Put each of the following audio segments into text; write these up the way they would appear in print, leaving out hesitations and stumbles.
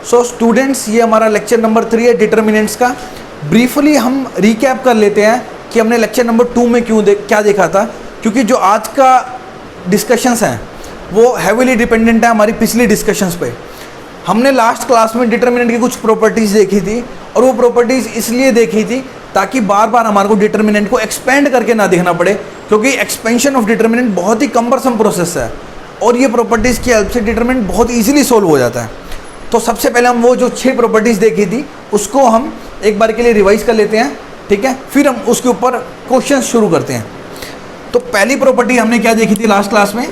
So students, ये हमारा lecture number 3 है डिटर्मिनेंट्स का। ब्रीफली हम रिकैप कर लेते हैं कि हमने लेक्चर नंबर 2 में क्या देखा था, क्योंकि जो आज का डिस्कशंस हैं वो हैवीली डिपेंडेंट है हमारी पिछली डिस्कशंस पे। हमने लास्ट क्लास में डिटर्मिनेंट की कुछ प्रॉपर्टीज़ देखी थी, और वो प्रॉपर्टीज़ इसलिए देखी थी ताकि बार बार हमारे को डिटर्मिनेंट को एक्सपेंड करके ना देखना पड़े, क्योंकि एक्सपेंशन ऑफ डिटर्मिनेंट बहुत ही कम्बरसम प्रोसेस है, और ये प्रॉपर्टीज़ की हेल्प से डिटर्मिनेंट बहुत ईजिली सोल्व हो जाता है। तो सबसे पहले हम वो जो 6 प्रॉपर्टीज़ देखी थी उसको हम एक बार के लिए रिवाइज कर लेते हैं, ठीक है, फिर हम उसके ऊपर क्वेश्चन शुरू करते हैं। तो पहली प्रॉपर्टी हमने क्या देखी थी लास्ट क्लास में,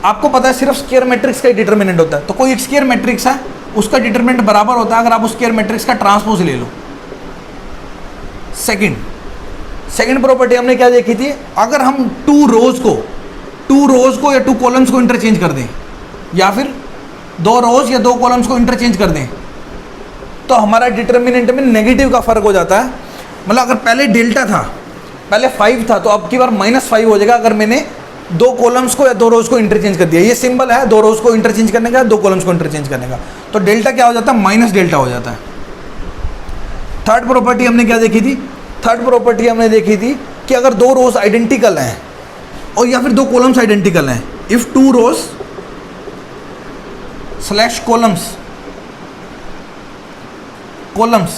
आपको पता है सिर्फ स्क्वायर मैट्रिक्स का ही डिटर्मिनेंट होता है। तो कोई एक स्क्वायर मैट्रिक्स है, उसका डिटर्मिनेंट बराबर होता है अगर आप उस स्क्वायर मैट्रिक्स का ट्रांसपोज ले लो। सेकंड प्रॉपर्टी हमने क्या देखी थी, अगर हम 2 रोज को या 2 कॉलम्स को इंटरचेंज कर दें, या फिर 2 रोज या 2 कॉलम्स को इंटरचेंज कर दें, तो हमारा डिटर्मिनेंट में नेगेटिव का फर्क हो जाता है। मतलब अगर पहले डेल्टा था, पहले 5 था, तो अब की बार -5 हो जाएगा अगर मैंने 2 कॉलम्स को या 2 रोज को इंटरचेंज कर दिया। ये सिंबल है 2 रोज को इंटरचेंज करने का, 2 कॉलम्स को इंटरचेंज करने का, तो डेल्टा क्या हो जाता है, माइनस डेल्टा हो जाता है। थर्ड प्रॉपर्टी हमने क्या देखी थी, कि अगर 2 रोज आइडेंटिकल हैं और या फिर 2 कॉलम्स आइडेंटिकल हैं, if 2 rows / columns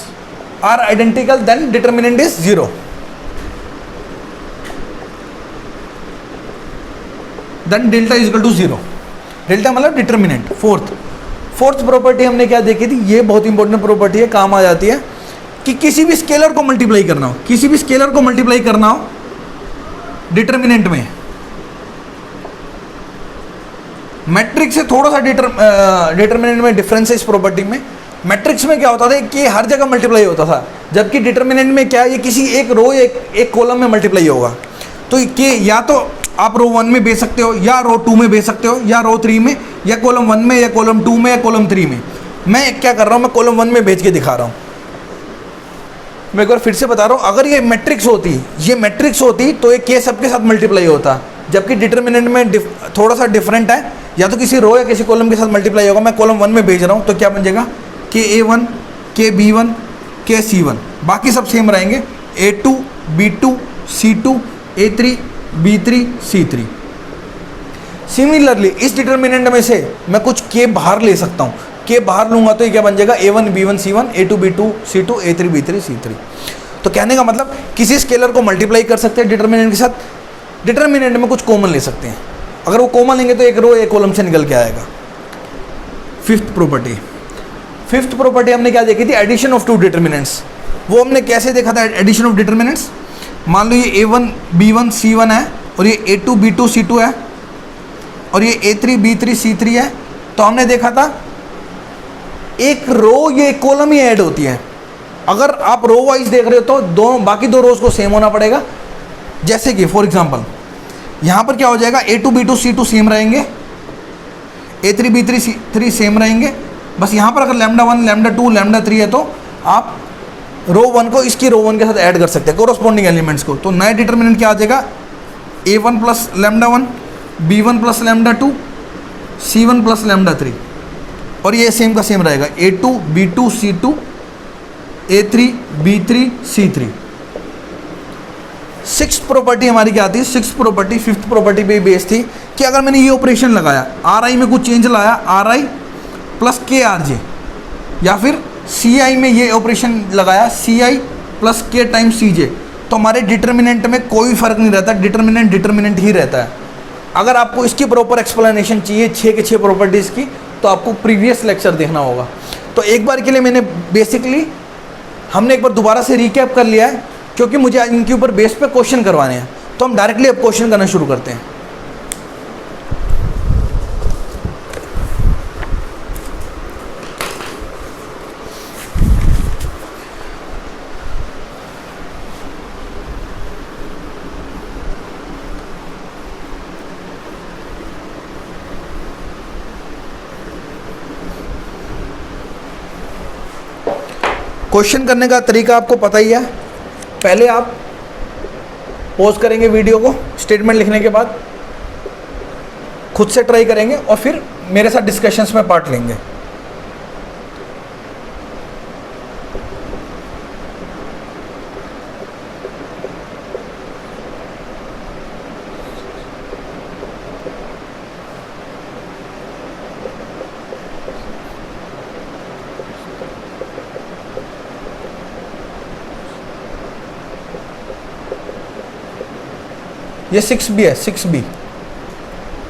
are identical then determinant is 0। Then delta is equal to 0। Delta मतलब डिटर्मिनेंट। फोर्थ प्रॉपर्टी हमने क्या देखी थी, ये बहुत इंपॉर्टेंट प्रॉपर्टी है, काम आ जाती है, कि किसी भी स्केलर को मल्टीप्लाई करना हो डिटर्मिनेंट में, मैट्रिक्स से थोड़ा सा डिटर्मिनेंट में डिफरेंस है इस प्रॉपर्टी में। मैट्रिक्स में क्या होता था कि हर जगह मल्टीप्लाई होता था, जबकि डिटर्मिनेंट में क्या है, ये किसी एक रो एक कॉलम में मल्टीप्लाई होगा। तो ये या तो आप रो 1 में भेज सकते हो, या रो 2 में भेज सकते हो, या रो 3 में, या कॉलम 1 में, या कॉलम 2 में, या कॉलम 3 में। मैं क्या कर रहा हूँ, मैं कॉलम 1 में भेज के दिखा रहा हूँ। मैं एक बार फिर से बता रहा हूँ, अगर ये मैट्रिक्स होती तो ये के सबके साथ मल्टीप्लाई होता, जबकि डिटर्मिनेंट में थोड़ा सा डिफरेंट है, या तो किसी रो या किसी कॉलम के साथ मल्टीप्लाई होगा। मैं कॉलम 1 में भेज रहा हूँ तो क्या बन जाएगा, के A1, के B1, के C1, बाकी सब सेम रहेंगे, A2, B2, C2, A3, B3, C3। Similarly इस डिटर्मिनेंट में से मैं कुछ के बाहर ले सकता हूँ, के बाहर लूँगा तो ये क्या बन जाएगा, A1, B1, C1, A2, B2, C2, A3, B3, C3। तो कहने का मतलब किसी स्केलर को मल्टीप्लाई कर सकते हैं डिटर्मिनेंट के साथ, डिटर्मिनेंट में कुछ कॉमन ले सकते हैं, अगर वो कॉमन लेंगे तो एक रो एक कॉलम से निकल के आएगा। फिफ्थ प्रॉपर्टी हमने क्या देखी थी, एडिशन ऑफ 2 डिटर्मिनेंट्स। वो हमने कैसे देखा था एडिशन ऑफ डिटर्मिनेंट्स, मान लो ये A1, B1, C1 है, और ये A2, B2, C2 है, और ये A3, B3, C3 है। तो हमने देखा था एक रो ये एक कॉलम ही ऐड होती है। अगर आप रो वाइज देख रहे हो तो बाकी 2 रोज को सेम होना पड़ेगा। जैसे कि फॉर एग्जांपल यहाँ पर क्या हो जाएगा, A2, B2, C2 सेम रहेंगे, A3, B3, C3 सेम रहेंगे। बस यहाँ पर अगर λ1, λ2, λ3 है तो आप रो 1 को इसकी रो 1 के साथ ऐड कर सकते हैं, कोरोस्पोंडिंग एलिमेंट्स को। तो नया डिटर्मिनेंट क्या आ जाएगा, A1 plus λ1, B1 plus λ2, C1 plus λ3, और ये सेम का सेम रहेगा, A2, B2, C2, A3, B3, C3। 6th property हमारी क्या आती है, 5th प्रॉपर्टी पे बेस थी कि अगर मैंने ये ऑपरेशन लगाया, RI में कुछ चेंज लाया, RI प्लस KRJ, या फिर CI में ये ऑपरेशन लगाया, CI plus K times CJ, तो हमारे डिटर्मिनेंट में कोई फर्क नहीं रहता, डिटर्मिनेंट ही रहता है। अगर आपको इसकी प्रॉपर एक्सप्लेनेशन चाहिए 6 के 6 प्रॉपर्टीज़ की, तो आपको प्रीवियस लेक्चर देखना होगा। तो एक बार के लिए मैंने बेसिकली हमने एक बार दोबारा से रिकैप कर लिया है, क्योंकि मुझे इनके ऊपर बेस पे क्वेश्चन करवाने हैं। तो हम डायरेक्टली अब क्वेश्चन करना शुरू करते हैं। क्वेश्चन करने का तरीका आपको पता ही है। पहले आप पॉज करेंगे वीडियो को, स्टेटमेंट लिखने के बाद खुद से ट्राई करेंगे, और फिर मेरे साथ डिस्कशंस में पार्ट लेंगे। ये 6b है, 6b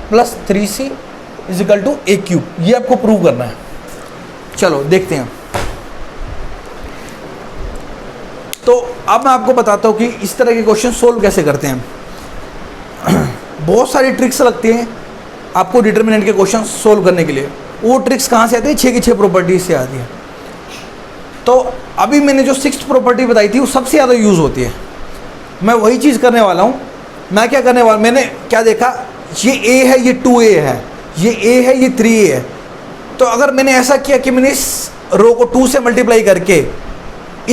plus 3c is equal to A cube, ये आपको प्रूव करना है। चलो देखते हैं। तो अब मैं आपको बताता हूँ कि इस तरह के क्वेश्चन सोल्व कैसे करते हैं। बहुत सारी ट्रिक्स लगती हैं आपको डिटर्मिनेंट के क्वेश्चन सोल्व करने के लिए। वो ट्रिक्स कहाँ से आती है? 6 की 6 प्रॉपर्टीज से आती है। तो अभी मैंने जो 6th प्रॉपर्टी बताई थी वो सबसे ज़्यादा यूज़ होती है। मैं वही चीज़ करने वाला हूँ। मैं क्या करने वाला, मैंने क्या देखा, ये a है, ये 2a है, ये a है, ये 3a है। तो अगर मैंने ऐसा किया कि मैंने इस रो को 2 से मल्टीप्लाई करके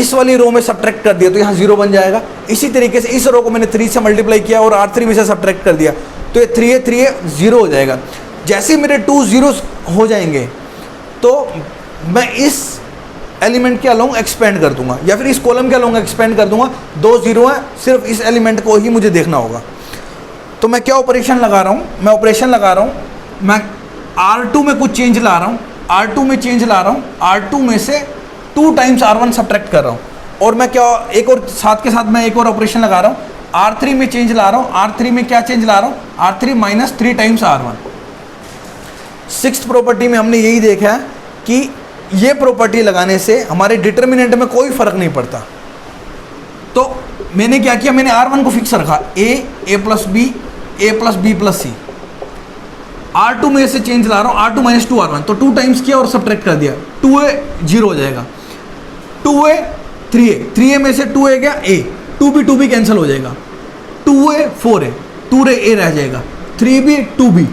इस वाली रो में सब्ट्रैक्ट कर दिया तो यहाँ 0 बन जाएगा। इसी तरीके से इस रो को मैंने 3 से मल्टीप्लाई किया और R3 में से सब्ट्रैक्ट कर दिया तो ये 3a 0 हो जाएगा। जैसे मेरे 2 zeros हो जाएंगे तो मैं इस एलिमेंट के अलोंग एक्सपेंड कर दूंगा या फिर इस कॉलम के अलोंग एक्सपेंड कर दूंगा। 2 0 है, सिर्फ इस एलिमेंट को ही मुझे देखना होगा। तो मैं क्या ऑपरेशन लगा रहा हूँ? मैं ऑपरेशन लगा रहा हूँ, मैं R2 में कुछ चेंज ला रहा हूँ, R2 में चेंज ला रहा हूँ, R2 में से 2 टाइम्स R1 सब्ट्रैक्ट कर रहा हूँ। और मैं क्या एक और साथ के साथ मैं एक और ऑपरेशन लगा रहा हूँ, R3 में चेंज ला रहा हूँ, R3 में क्या चेंज ला रहा हूँ, R3 minus 3 times R1। 6th property में हमने यही देखा है कि ये प्रॉपर्टी लगाने से हमारे डिटर्मिनेंट में कोई फर्क नहीं पड़ता। तो मैंने क्या किया, मैंने R1 को फिक्स रखा, a plus b, a plus b plus c। R2 में से चेंज ला रहा हूँ, R2 माइनस 2 R1, तो 2 टाइम्स किया और सब्ट्रैक्ट कर दिया, 2a 0 हो जाएगा, 2a 3a, 3a में से 2a गया a, 2b कैंसिल हो जाएगा, 2a 4a, 2a रह जाएगा, 3b 2b,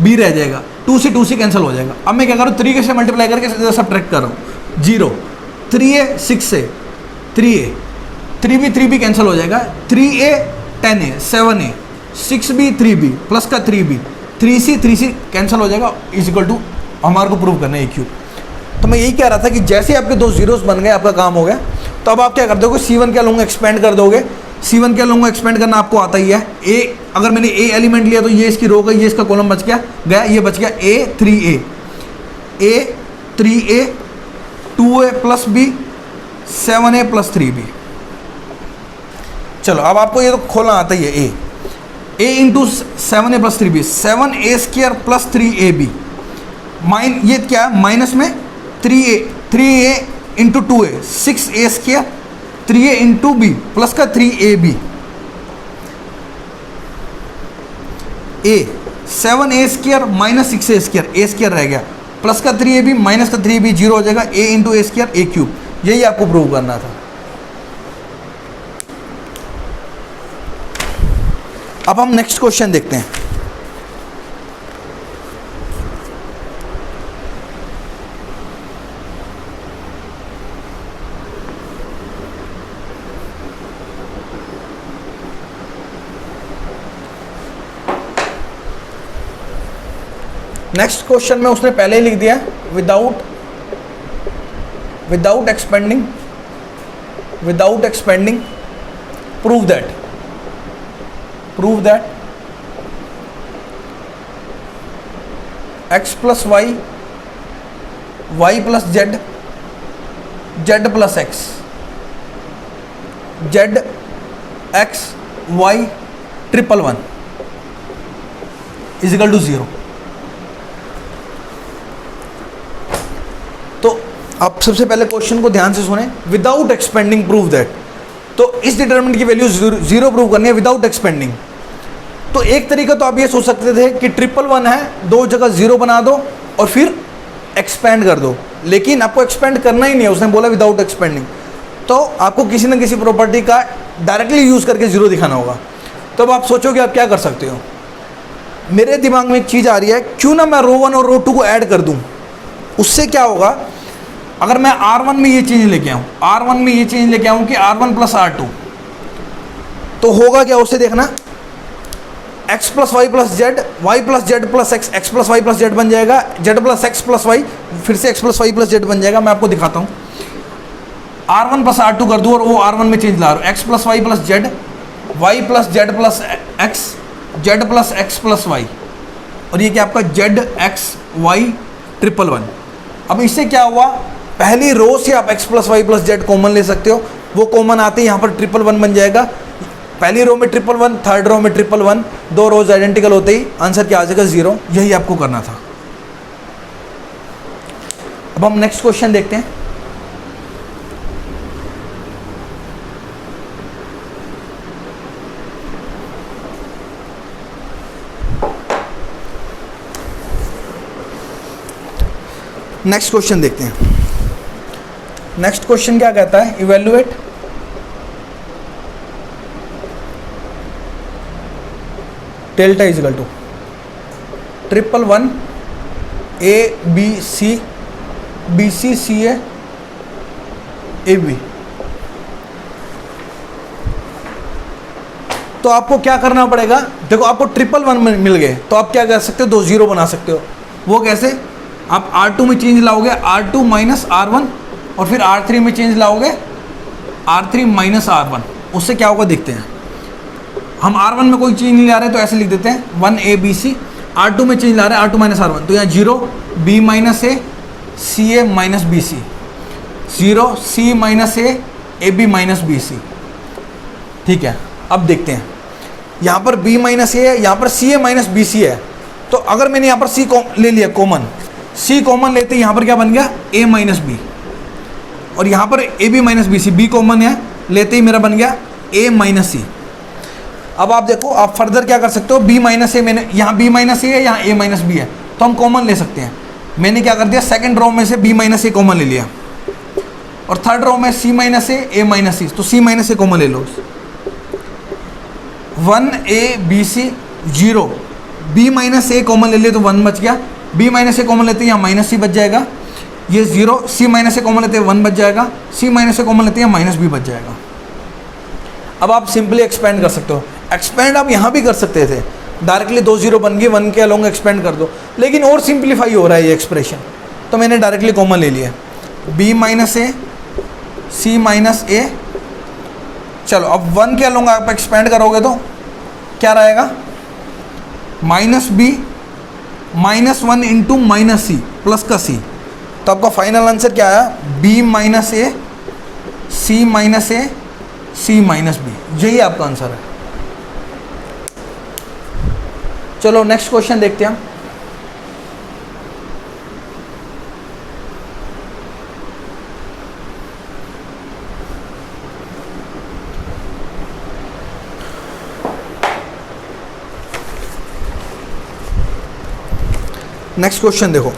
b रह जाएगा, 2 से कैंसिल हो जाएगा। अब मैं क्या करूँ, 3 से मल्टीप्लाई करके सब्ट्रैक्ट कर रहा हूँ, 0, 3a 6a, 3a, 3b cancel हो जाएगा, 3a 10a 7a, 6b 3b plus का 3b, 3c कैंसिल हो जाएगा, इज इक्वल टू हमारे को प्रूव करना है a क्यूब। तो मैं यही कह रहा था कि जैसे आपके 2 zeros बन गए, आपका काम हो गया। तो अब आप क्या कर दोगे, C1 के अलोंग एक्सपेंड कर दोगे। C1 के अलोंग एक्सपेंड करना आपको आता ही है। a, अगर मैंने a एलिमेंट लिया तो ये इसकी रो गई, ये इसका कॉलम बच गया, ये बच गया a 3a 2a plus b 7a plus 3b। चलो अब आपको ये तो खोलना आता ही है, a into 7a plus 3b, 7a square plus 3ab, ये क्या है माइनस में 3a into 2a 6a square, 3a into b plus का 3ab, a 7a square minus 6a square, a square रह गया, प्लस का 3ab माइनस का 3ab 0 हो जाएगा, a into a square a cube. यही आपको प्रूव करना था। अब हम नेक्स्ट क्वेश्चन देखते हैं। नेक्स्ट क्वेश्चन में उसने पहले ही लिख दिया, without expanding prove that x plus y, y plus z, z plus x, z x y triple 1 is equal to 0। तो आप सबसे पहले क्वेश्चन को ध्यान से सुने, विदाउट एक्सपेंडिंग प्रूव दैट। तो इस डिटरमिनेंट की वैल्यू 0 प्रूव करनी है विदाउट एक्सपेंडिंग। तो एक तरीका तो आप ये सोच सकते थे कि 111 है, 2 जगह 0 बना दो और फिर एक्सपेंड कर दो, लेकिन आपको एक्सपेंड करना ही नहीं है, उसने बोला विदाउट एक्सपेंडिंग। तो आपको किसी न किसी प्रॉपर्टी का डायरेक्टली यूज़ करके 0 दिखाना होगा। तो अब आप सोचोगे आप क्या कर सकते हो। मेरे दिमाग में एक चीज़ आ रही है, क्यों ना मैं रो 1 और रो 2 को ऐड कर दूँ। उससे क्या होगा, अगर मैं R1 में ये चेंज लेके आऊँ, R1 में ये चेंज लेके आऊँ कि R1 प्लस R2, तो होगा क्या, उससे देखना x plus y plus z, y plus z plus x, x plus y plus z बन जाएगा, z plus x plus y, फिर से x plus y plus z बन जाएगा। मैं आपको दिखाता हूँ, R1 प्लस R2 कर दूँ और वो R1 में चेंज ला रहा हूँ, x plus y plus z, y plus z plus x, z plus x plus y, और ये क्या आपका z x y triple one. अब इससे क्या हुआ, पहली रो से आप x plus y plus z common ले सकते हो, वो कॉमन आते ही यहाँ पर ट्रिपल वन बन जाएगा। पहली रो में ट्रिपल वन, थर्ड रो में ट्रिपल वन, दो रोज आइडेंटिकल होते ही आंसर क्या आ जाएगा 0। यही आपको करना था। अब हम नेक्स्ट क्वेश्चन देखते हैं। नेक्स्ट क्वेश्चन देखते हैं। नेक्स्ट क्वेश्चन क्या कहता है, evaluate delta is equal to triple one a b c, b c c a b. तो आपको क्या करना पड़ेगा, देखो आपको ट्रिपल वन मिल गए तो आप क्या कर सकते हो, 2 0 बना सकते हो। वो कैसे, आप R2 में चेंज लाओगे R2 माइनस R1, और फिर R3 में चेंज लाओगे R3 माइनस R1। उससे क्या होगा देखते हैं। हम R1 में कोई चेंज नहीं ला रहे तो ऐसे लिख देते हैं 1ABC, R2 में चेंज ला रहे हैं R2 माइनस R1, तो यहाँ 0 B minus a c a minus b c, 0 C minus a b minus b c. ठीक है, अब देखते हैं यहाँ पर B माइनस ए है, यहाँ पर सी ए माइनस बी सी है। तो अगर मैंने यहाँ पर C ले लिया कॉमन, C कॉमन लेते यहाँ पर क्या बन गया A माइनस बी, और यहाँ पर a b minus b c, b common है लेते ही मेरा बन गया A माइनस सी। अब आप देखो, आप फर्दर क्या कर सकते हो, B माइनस ए, मैंने यहाँ B माइनस ए है, यहाँ A माइनस बी है, तो हम कॉमन ले सकते हैं। मैंने क्या कर दिया, सेकंड रो में से B माइनस ए कॉमन ले लिया, और थर्ड रो में C माइनस ए माइनस सी, तो C माइनस ए कॉमन ले लो। 1ABC 0, B माइनस ए कॉमन ले लिया तो 1 बच गया, B माइनस ए कॉमन लेते हैं यहाँ माइनस सी बच जाएगा, ये 0, C माइनस ए कॉमन लेते हैं 1 बच जाएगा, C माइनस ए कॉमन लेते हैं माइनस बी बच जाएगा। अब आप सिंपली एक्सपेंड कर सकते हो। एक्सपेंड आप यहाँ भी कर सकते थे, डायरेक्टली 2 0 बन गए, 1 के अलोंग एक्सपेंड कर दो, लेकिन और सिंप्लीफाई हो रहा है ये एक्सप्रेशन, तो मैंने डायरेक्टली कॉमन ले लिया B minus a C minus ए। चलो अब 1 के अलोंग आप एक्सपेंड करोगे तो क्या रहेगा, minus b minus 1 into minus c plus का C। तो आपका फाइनल आंसर क्या आया, B minus a C minus a C minus b, यही आपका आंसर है। चलो नेक्स्ट क्वेश्चन देखते हैं हम। नेक्स्ट क्वेश्चन देखो,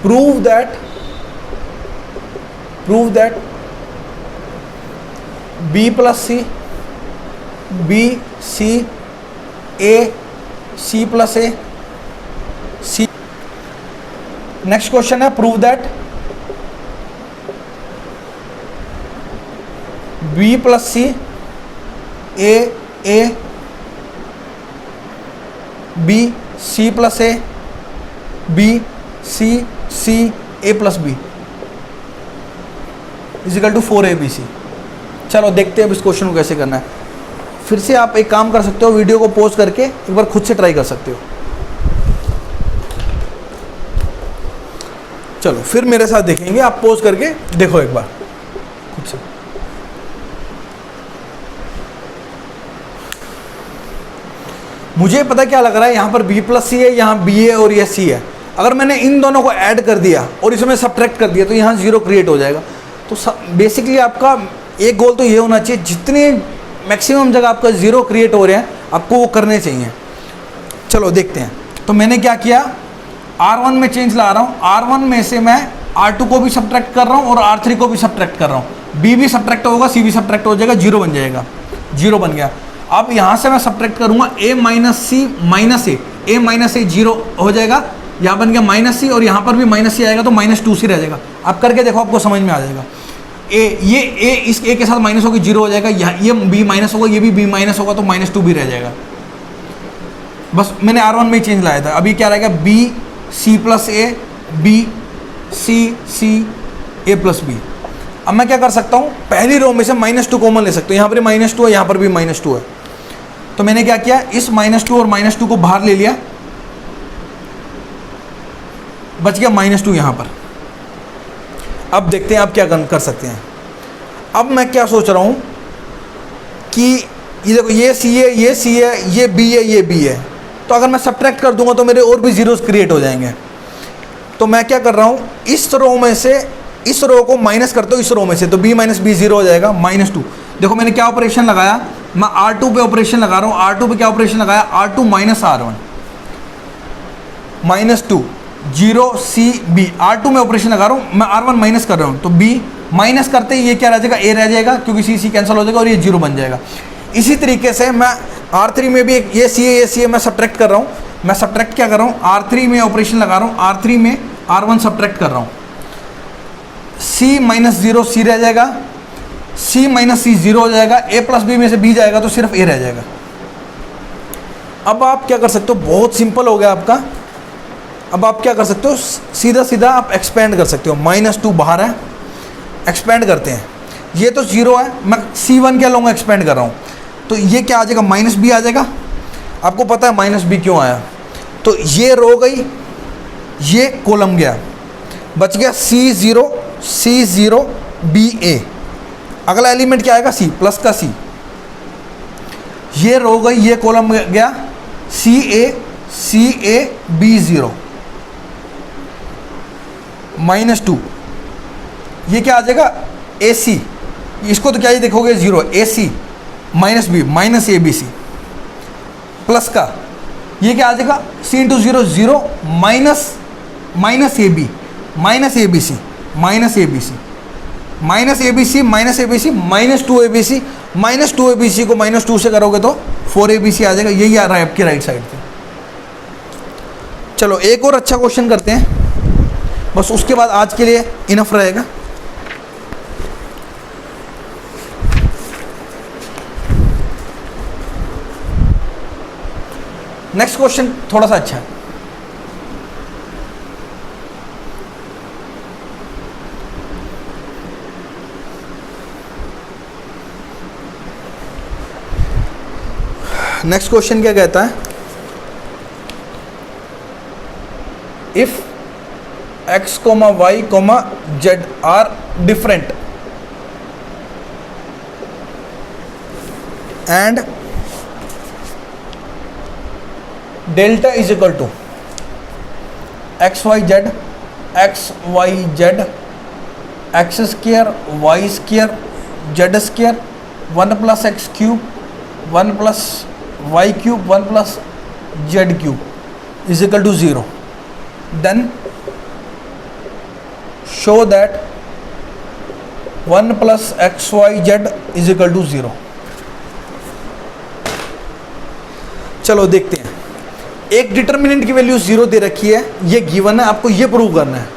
prove that B plus C, B C A C plus A C। Next question है, prove that B plus C A B C plus A B C A plus B is equal to 4ABC। चलो देखते हैं अब इस question को कैसे करना है। फिर से आप एक काम कर सकते हो, वीडियो को पॉज करके एक बार खुद से ट्राई कर सकते हो। चलो फिर मेरे साथ देखेंगे, आप पॉज करके देखो एक बार खुद से। मुझे पता क्या लग रहा है, यहाँ पर B प्लस सी है, यहाँ B है और ये C है। अगर मैंने इन दोनों को ऐड कर दिया और इसमें सब्ट्रैक्ट कर दिया तो यहाँ 0 क्रिएट हो जाएगा। तो बेसिकली आपका एक गोल तो ये होना चाहिए, जितने मैक्सिमम जगह आपका 0 क्रिएट हो रहे हैं आपको वो करने चाहिए। चलो देखते हैं। तो मैंने क्या किया, R1 में चेंज ला रहा हूँ, R1 में से मैं R2 को भी सब्ट्रैक्ट कर रहा हूँ और R3 को भी सब्ट्रैक्ट कर रहा हूँ। B भी सब्ट्रैक्ट होगा, C भी सब्ट्रैक्ट हो जाएगा, 0 बन जाएगा, 0 बन गया। अब यहाँ से मैं सब्ट्रैक्ट करूँगा A minus C minus A minus A 0 हो जाएगा, यहाँ बन गया माइनस C, और यहाँ पर भी माइनस C आएगा तो -2C रह जाएगा। आप करके देखो, आपको समझ में आ जाएगा। ये इस ए के साथ माइनस होकर जीरो हो जाएगा, ये बी माइनस होगा, ये भी बी माइनस होगा, तो -2 भी रह जाएगा। बस मैंने R1 में ही चेंज लाया था। अभी क्या रहेगा, बी सी प्लस ए, बी सी ए प्लस बी। अब मैं क्या कर सकता हूँ, पहली रो में से -2 कॉमन ले सकता हूँ। यहाँ पर -2 है, यहाँ पर भी -2 है, तो मैंने क्या किया, इस -2 और -2 को बाहर ले लिया, बच गया -2 यहाँ पर। अब देखते हैं आप क्या कर सकते हैं। अब मैं क्या सोच रहा हूँ कि ये देखो, ये सी है, ये सी है, ये बी है, ये बी है, तो अगर मैं सब्ट्रैक्ट कर दूंगा तो मेरे और भी जीरोस क्रिएट हो जाएंगे। तो मैं क्या कर रहा हूँ, इस रो में से इस रो को माइनस करता हूँ इस रो में से, तो b माइनस बी 0 हो जाएगा, -2। देखो मैंने क्या ऑपरेशन लगाया, मैं R2 पे ऑपरेशन लगा रहा हूँ। R2 पे क्या ऑपरेशन लगाया, R2 minus R1, -2 0 C B। R2 में ऑपरेशन लगा रहा हूँ, मैं R1 माइनस कर रहा हूँ, तो B माइनस करते ही ये क्या रह जाएगा, A रह जाएगा, क्योंकि C कैंसिल हो जाएगा और ये 0 बन जाएगा। इसी तरीके से मैं R3 में भी ये C है, ये C है, मैं सब्ट्रैक्ट कर रहा हूँ। मैं सब्ट्रैक्ट क्या कर रहा हूँ, R3 में ऑपरेशन लगा रहा हूँ, R3 में R1 सब्ट्रैक्ट कर रहा हूँ। C माइनस 0 C रह जाएगा, C माइनस C 0 हो जाएगा, A प्लस B में से B जाएगा तो सिर्फ A रह जाएगा। अब आप क्या कर सकते हो, बहुत सिंपल हो गया आपका। अब आप क्या कर सकते हो, सीधा सीधा आप एक्सपेंड कर सकते हो। -2 बाहर है, एक्सपेंड करते हैं, ये तो 0 है, मैं C1 क्या लूँगा, एक्सपेंड कर रहा हूँ, तो ये क्या आ जाएगा, -B आ जाएगा। आपको पता है -B क्यों आया, तो ये रो गई, ये कॉलम गया, बच गया C0 BA। अगला एलिमेंट क्या आएगा, C प्लस का C। ये रो गई, ये कॉलम गया, CA B0 -2। ये क्या आ जाएगा, AC। इसको तो क्या ही देखोगे, 0, AC -B minus ABC plus का, ये क्या आ जाएगा, C × 0 0 minus AB minus ABC -2ABC -2ABC को -2 से करोगे तो 4ABC आ जाएगा। यही आ रहा है आपके राइट साइड पे। चलो एक और अच्छा क्वेश्चन करते हैं, बस उसके बाद आज के लिए इनफ रहेगा। नेक्स्ट क्वेश्चन थोड़ा सा अच्छा है। नेक्स्ट क्वेश्चन क्या कहता है, if x, y, z are different and delta is equal to XYZ x square y square z square 1 + x cube 1 + y cube 1 + z cube is equal to 0, then show that 1 + XYZ is equal to 0। चलो देखते हैं। एक determinant की value 0 दे रखी है, ये given है, आपको ये प्रूव करना है।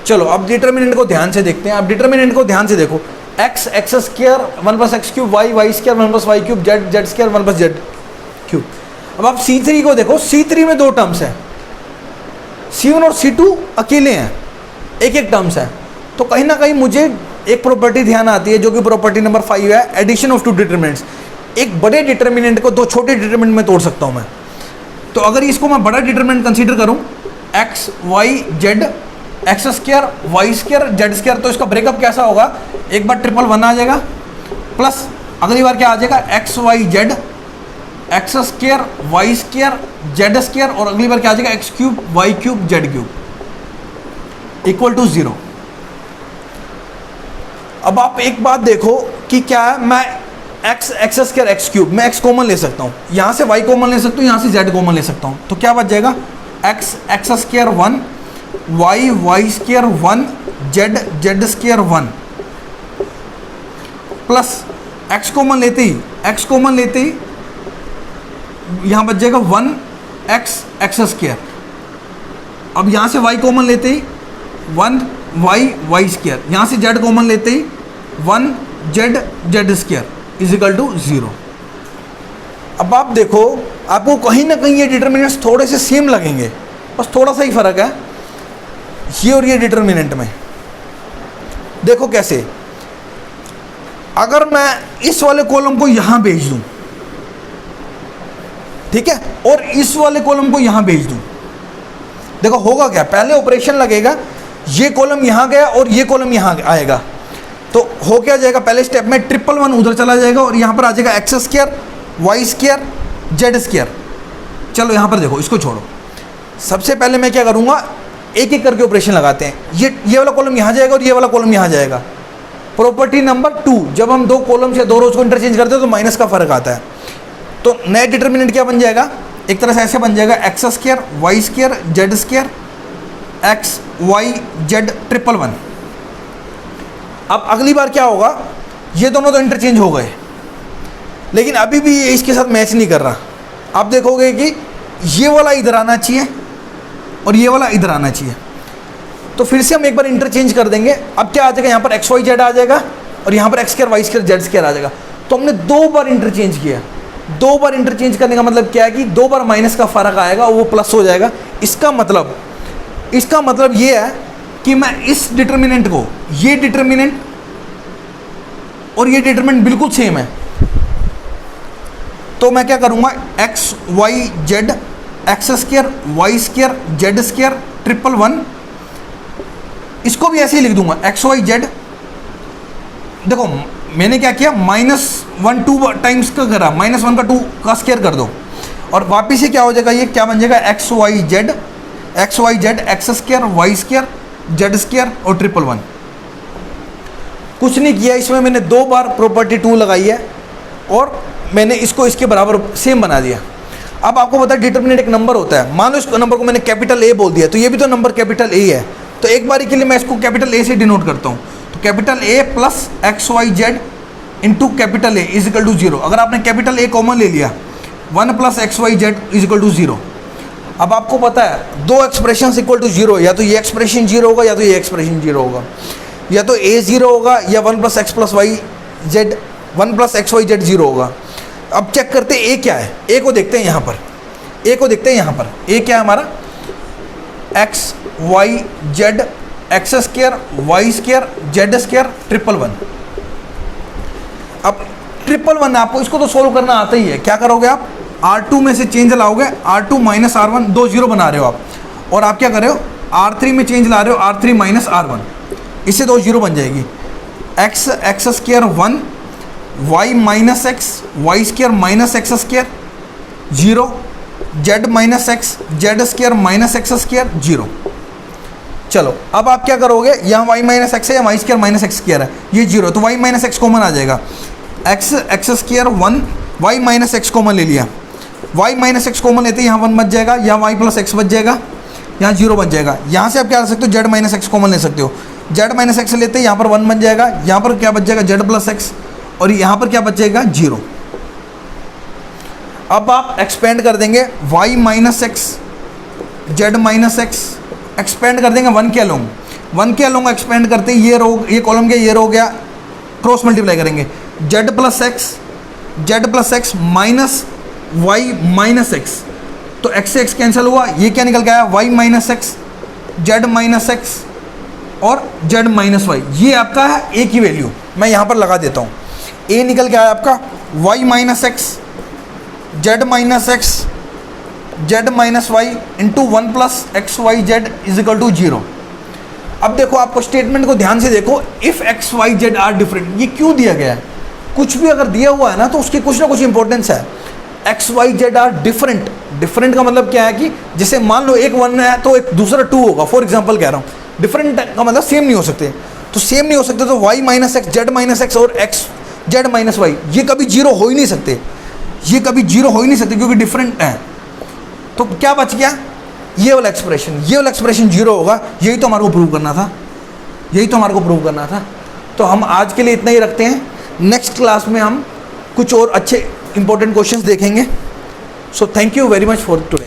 चलो अब डिटर्मिनेंट को ध्यान से देखते हैं। अब डिटर्मिनेंट को ध्यान से देखो, x square 1 + x cube, y square 1 + y cube, z square 1 + z cube. अब आप C3 को देखो, C3 में 2 टर्म्स हैं, C1 और C2 अकेले हैं, एक टर्म्स है। तो कहीं ना कहीं मुझे एक प्रॉपर्टी ध्यान आती है, जो कि प्रॉपर्टी नंबर 5 है, एडिशन ऑफ 2 डिटर्मिनेंट्स। एक बड़े डिटर्मिनेंट को 2 छोटे डिटर्मिनेंट में तोड़ सकता हूं मैं। तो अगर इसको मैं बड़ा डिटर्मिनेंट कंसीडर करूं, x y z x square y square z square, तो इसका ब्रेकअप कैसा होगा, एक बार 1 आ जाएगा, प्लस अगली बार क्या आ जाएगा, x y z x square y square z square, और अगली बार क्या आ जाएगा, x cube y cube z cube equal to 0। अब आप एक बात देखो कि क्या है, मैं x स्क्वायर x क्यूब, मैं x कॉमन ले सकता हूँ, यहाँ से y कॉमन ले सकता हूँ, यहाँ से z कॉमन ले सकता हूँ, तो क्या बच जाएगा, x square 1 y square 1 z square 1 plus x common लेते ही यहाँ बच जाएगा 1 x स्क्वायर। अब यहाँ से y कॉमन लेते ही 1 वाई स्क्वायर, यहाँ से जेड कॉमन लेते ही 1 z square is equal to 0। अब आप देखो, आपको कहीं ना कहीं ये डिटर्मिनेंट्स थोड़े से सेम लगेंगे, बस थोड़ा सा ही फर्क है ये और ये डिटर्मिनेंट में। देखो कैसे, अगर मैं इस वाले कॉलम को यहां भेज दूं, ठीक है, और इस वाले कॉलम को यहां भेज दूं, देखो होगा क्या, पहले ऑपरेशन लगेगा, ये कॉलम यहां गया और ये कॉलम यहां आएगा, तो हो क्या जाएगा, पहले स्टेप में 111 उधर चला जाएगा और यहां पर आ जाएगा x square Y square Z square. चलो यहां पर देखो, इसको छोड़ो, सबसे पहले मैं क्या करूंगा, एक एक करके ऑपरेशन लगाते हैं। ये वाला कॉलम यहाँ जाएगा और ये वाला कॉलम यहाँ जाएगा। प्रॉपर्टी नंबर 2, जब हम दो कॉलम से दो रोज को इंटरचेंज करते हैं तो माइनस का फर्क आता है। तो नया डिटर्मिनेंट क्या बन जाएगा, एक तरह से ऐसे बन जाएगा x square Y square Z square x y z 111। अब अगली बार क्या होगा, ये दोनों तो इंटरचेंज हो गए, लेकिन अभी भी ये इसके साथ मैच नहीं कर रहा। आप देखोगे कि ये वाला इधर आना चाहिए और ये वाला इधर आना चाहिए, तो फिर से हम एक बार इंटरचेंज कर देंगे। अब क्या आ जाएगा, यहाँ पर एक्स वाई जेड आ जाएगा और यहाँ पर X square Y square Z square आ जाएगा। तो हमने 2 बार इंटरचेंज किया। 2 बार इंटरचेंज करने का मतलब क्या है कि 2 बार माइनस का फर्क आएगा और वो प्लस हो जाएगा। इसका मतलब ये है कि मैं इस डिटर्मिनेंट को, ये डिटर्मिनेंट और ये डिटर्मिनेंट बिल्कुल सेम है, तो मैं क्या करूँगा, x y z x square Y square Z square 111, इसको भी ऐसे ही लिख दूंगा एक्स वाई जेड। देखो मैंने क्या किया, -1 2 टाइम्स का करा, -1 का 2 का स्क्वायर कर दो और वापिस से क्या हो जाएगा, ये क्या बन जाएगा, x y z x square Y square Z square और 111। कुछ नहीं किया, इसमें मैंने 2 बार प्रॉपर्टी 2 लगाई है और मैंने इसको इसके बराबर सेम बना दिया। अब आपको पता है डिटर्मिनेंट एक नंबर होता है, मान लो इस नंबर को मैंने कैपिटल ए बोल दिया, तो ये भी तो नंबर कैपिटल ए है, तो एक बारी के लिए मैं इसको कैपिटल ए से डिनोट करता हूँ। तो capital A plus x y z into capital A is equal to 0। अगर आपने कैपिटल ए कॉमन ले लिया, 1 plus x y z is equal to 0। अब आपको पता है 2 एक्सप्रेशन इक्वल टू 0, या तो ये एक्सप्रेशन 0 होगा या तो ये एक्सप्रेशन 0 होगा, या तो ए 0 होगा या 1 प्लस एक्स वाई जेड 0 होगा। अब चेक करते हैं ए क्या है, ए को देखते हैं यहाँ पर, ए को देखते हैं यहाँ पर, ए क्या है हमारा, x y z x square Y square Z square 111। अब 111 आपको इसको तो सोल्व करना आता ही है, क्या करोगे आप, R2 में से चेंज लाओगे, R2 माइनस R1, 2 0 बना रहे हो आप, और आप क्या कर रहे हो, R3 में चेंज ला रहे हो, R3 माइनस R1, इससे 2 0 बन जाएगी। X square 1 y minus x y square minus x square 0 z minus x z square minus x square 0। चलो अब आप क्या करोगे, यहाँ वाई माइनस एक्स है या y square minus x square है, ये 0, तो वाई माइनस एक्स कॉमन आ जाएगा, x square 1 y minus x common ले लिया, वाई माइनस एक्स कॉमन लेते यहाँ 1 बच जाएगा, यहाँ वाई प्लस एक्स बच जाएगा, यहाँ 0 बच जाएगा। यहाँ से आप क्या कर सकते हो, जेड माइनस एक्स कॉमन ले सकते हो, जेड माइनस एक्स लेते हैं यहाँ पर 1 बन जाएगा, यहाँ पर क्या बच जाएगा, जेड प्लस एक्स, और यहाँ पर क्या बचेगा 0। अब आप एक्सपेंड कर देंगे, y minus x z minus x expand कर देंगे 1 के अलोंग एक्सपेंड करते हैं, ये कॉलम गया ये रो गया, क्रॉस मल्टीप्लाई करेंगे, z plus x minus y minus x, तो एक्स से एक्स कैंसिल हुआ, ये क्या निकल के आया, y minus x z minus x और जेड माइनस वाई, ये आपका है ए की वैल्यू, मैं यहाँ पर लगा देता हूँ, ए निकल के आया आपका y minus x z minus x z minus y into 1 plus x y z is equal to 0। अब देखो, आपको स्टेटमेंट को ध्यान से देखो, if x y z are different, ये क्यों दिया गया है, कुछ भी अगर दिया हुआ है ना तो उसकी कुछ ना कुछ इंपॉर्टेंस है। X y z are different का मतलब क्या है कि जैसे मान लो एक 1 है तो एक दूसरा 2 होगा, फॉर एग्जाम्पल कह रहा हूँ, डिफरेंट का मतलब सेम नहीं हो सकते, तो सेम नहीं हो सकते तो y minus x z minus x और एक्स जेड माइनस वाई ये कभी 0 हो ही नहीं सकते, ये कभी 0 हो ही नहीं सकते क्योंकि डिफरेंट है। तो क्या बच गया, ये वाला एक्सप्रेशन 0 होगा, यही तो हमारे को प्रूव करना था, तो हम आज के लिए इतना ही रखते हैं। नेक्स्ट क्लास में हम कुछ और अच्छे इंपॉर्टेंट क्वेश्चंस देखेंगे। So thank you very much for today.